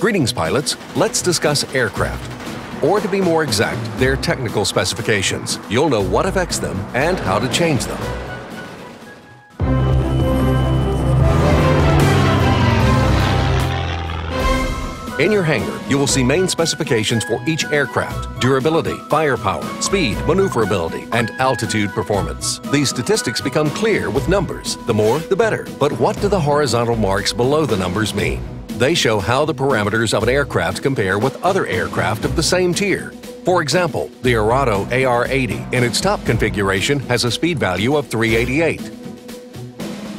Greetings, pilots. Let's discuss aircraft. Or to be more exact, their technical specifications. You'll know what affects them and how to change them. In your hangar, you will see main specifications for each aircraft: durability, firepower, speed, maneuverability, and altitude performance. These statistics become clear with numbers. The more, the better. But what do the horizontal marks below the numbers mean? They show how the parameters of an aircraft compare with other aircraft of the same tier. For example, the Arado AR-80 in its top configuration has a speed value of 388.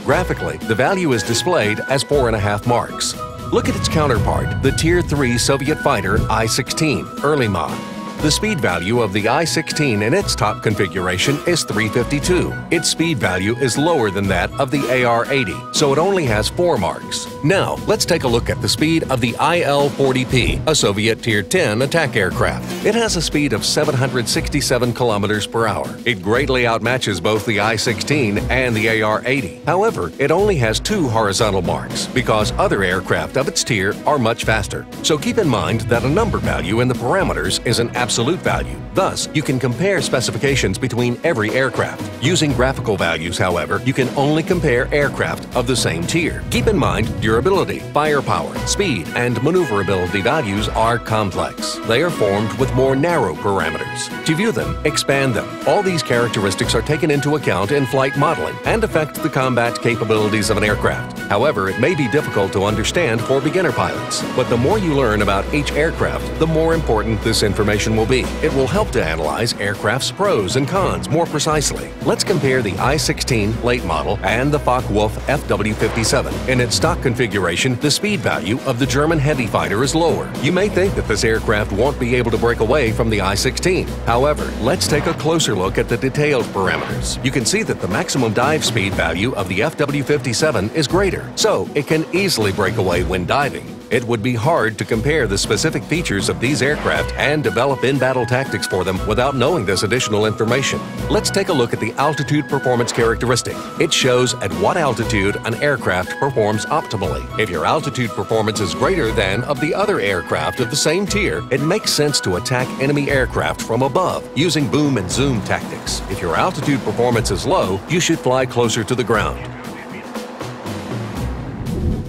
Graphically, the value is displayed as 4.5 marks. Look at its counterpart, the Tier 3 Soviet fighter I-16, early mod. The speed value of the I-16 in its top configuration is 352. Its speed value is lower than that of the AR-80, so it only has 4 marks. Now, let's take a look at the speed of the IL-40P, a Soviet Tier 10 attack aircraft. It has a speed of 767 kilometers per hour. It greatly outmatches both the I-16 and the AR-80. However, it only has 2 horizontal marks because other aircraft of its tier are much faster. So keep in mind that a number value in the parameters is an absolute value. Thus, you can compare specifications between every aircraft. Using graphical values, however, you can only compare aircraft of the same tier. Keep in mind, durability, firepower, speed, and maneuverability values are complex. They are formed with more narrow parameters. To view them, expand them. All these characteristics are taken into account in flight modeling and affect the combat capabilities of an aircraft. However, it may be difficult to understand for beginner pilots. But the more you learn about each aircraft, the more important this information will be. It will help to analyze aircraft's pros and cons more precisely. Let's compare the I-16 late model and the Focke-Wulf FW-57. In its stock configuration, the speed value of the German heavy fighter is lower. You may think that this aircraft won't be able to break away from the I-16. However, let's take a closer look at the detailed parameters. You can see that the maximum dive speed value of the FW-57 is greater, so it can easily break away when diving. It would be hard to compare the specific features of these aircraft and develop in-battle tactics for them without knowing this additional information. Let's take a look at the altitude performance characteristic. It shows at what altitude an aircraft performs optimally. If your altitude performance is greater than of the other aircraft of the same tier, it makes sense to attack enemy aircraft from above using boom and zoom tactics. If your altitude performance is low, you should fly closer to the ground.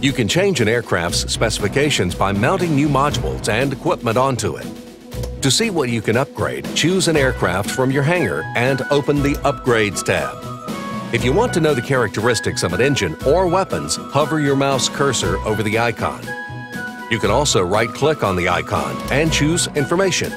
You can change an aircraft's specifications by mounting new modules and equipment onto it. To see what you can upgrade, choose an aircraft from your hangar and open the Upgrades tab. If you want to know the characteristics of an engine or weapons, hover your mouse cursor over the icon. You can also right-click on the icon and choose Information.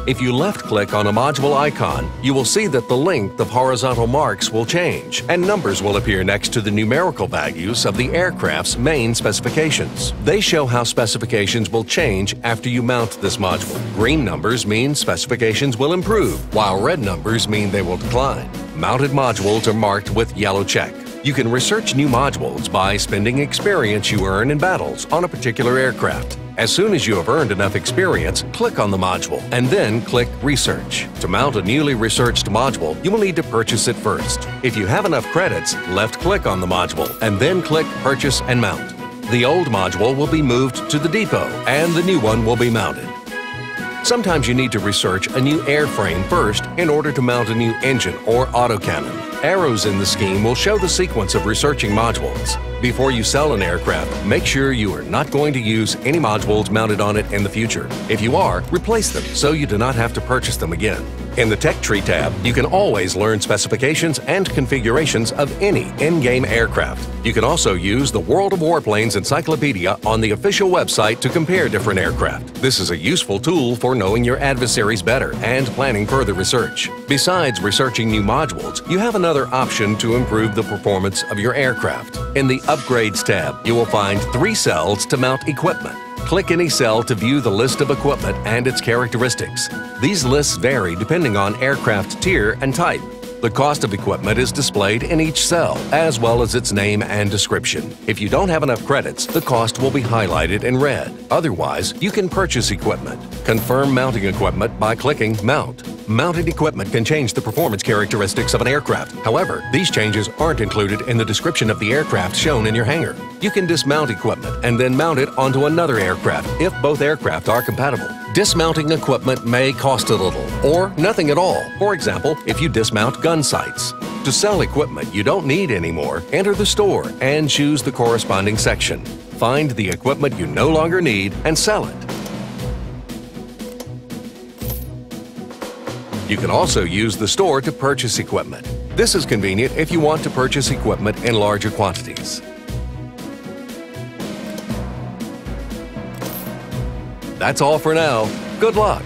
If you left-click on a module icon, you will see that the length of horizontal marks will change, and numbers will appear next to the numerical values of the aircraft's main specifications. They show how specifications will change after you mount this module. Green numbers mean specifications will improve, while red numbers mean they will decline. Mounted modules are marked with yellow check. You can research new modules by spending experience you earn in battles on a particular aircraft. As soon as you have earned enough experience, click on the module and then click Research. To mount a newly researched module, you will need to purchase it first. If you have enough credits, left-click on the module and then click Purchase and Mount. The old module will be moved to the depot and the new one will be mounted. Sometimes you need to research a new airframe first in order to mount a new engine or autocannon. Arrows in the scheme will show the sequence of researching modules. Before you sell an aircraft, make sure you are not going to use any modules mounted on it in the future. If you are, replace them so you do not have to purchase them again. In the Tech Tree tab, you can always learn specifications and configurations of any in-game aircraft. You can also use the World of Warplanes encyclopedia on the official website to compare different aircraft. This is a useful tool for knowing your adversaries better and planning further research. Besides researching new modules, you have another option to improve the performance of your aircraft. In the Upgrades tab, you will find 3 cells to mount equipment. Click any cell to view the list of equipment and its characteristics. These lists vary depending on aircraft tier and type. The cost of equipment is displayed in each cell, as well as its name and description. If you don't have enough credits, the cost will be highlighted in red. Otherwise, you can purchase equipment. Confirm mounting equipment by clicking Mount. Mounted equipment can change the performance characteristics of an aircraft. However, these changes aren't included in the description of the aircraft shown in your hangar. You can dismount equipment and then mount it onto another aircraft if both aircraft are compatible. Dismounting equipment may cost a little, or nothing at all. For example, if you dismount gun sights. To sell equipment you don't need anymore, enter the store and choose the corresponding section. Find the equipment you no longer need and sell it. You can also use the store to purchase equipment. This is convenient if you want to purchase equipment in larger quantities. That's all for now. Good luck!